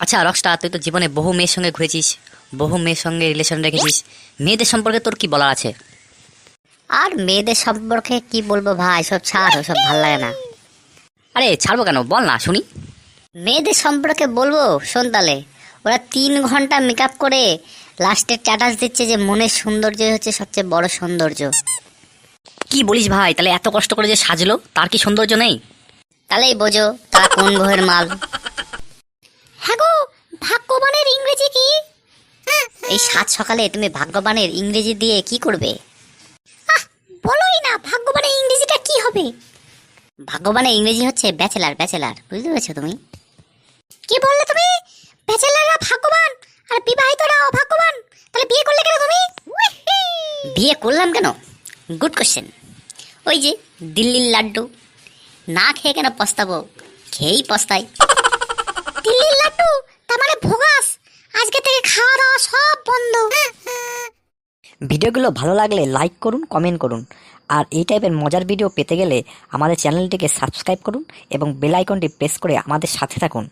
আচ্ছা রকস্টার, তুই তো জীবনে বহু মেয়ের সঙ্গে ঘুরেছিস, বহু মেয়ের সঙ্গে রিলেশন রেখেছিস। মেয়েদের সম্পর্কে তোর কি বলার আছে? আর মেয়েদের সম্পর্কে কি বলবো ভাই, সব ছাড়, ওসব ভাল লাগে না। আরে ছাড়বো কেন, বল না শুনি। মেয়েদের সম্পর্কে বলবো, শোন তাহলে। ওরা 3 ঘন্টা মেকআপ করে লাস্টে স্ট্যাটাস দিচ্ছে যে মনের সৌন্দর্য হচ্ছে সবচেয়ে বড় সৌন্দর্য। কি বলিস ভাই, তাহলে এত কষ্ট করে যে সাজলো তার কি সৌন্দর্য নেই? তাহলেই বোঝো তারা কোন গ্রহের মাল। হ্যাঁ গো, ভাগ্যবানের ইংরেজি কি? এই সাত সকালে তুমি ভাগ্যবানের ইংরেজি দিয়ে কি করবে? বলোই না, ভাগ্যবানের ইংরেজিটা কি হবে? ভাগ্যবানের ইংরেজি হচ্ছে ব্যাচেলার, ব্যাচেলার, বুঝতে পেরেছো তুমি? কি বললে তুমি? ব্যাচেলাররা ভাগ্যবান আর বিবাহিতরা অভাগ্যবান? তাহলে বিয়ে করলে কেন তুমি? বিয়ে করলাম কেন? Good question. ওই যে দিল্লির লাড্ডু, না খেয়ে কেন পস্তাবো, খেয়েই পস্তাই। দিল্লির লাড্ডু তার মানে ভোগাস, আজকে থেকে খাওয়া দাওয়া সব বন্ধ। ভিডিওগুলো ভালো লাগলে লাইক করুন, কমেন্ট করুন। আর এই টাইপের মজার ভিডিও পেতে গেলে আমাদের চ্যানেলটিকে সাবস্ক্রাইব করুন এবং বেল আইকনটি প্রেস করে আমাদের সাথে থাকুন।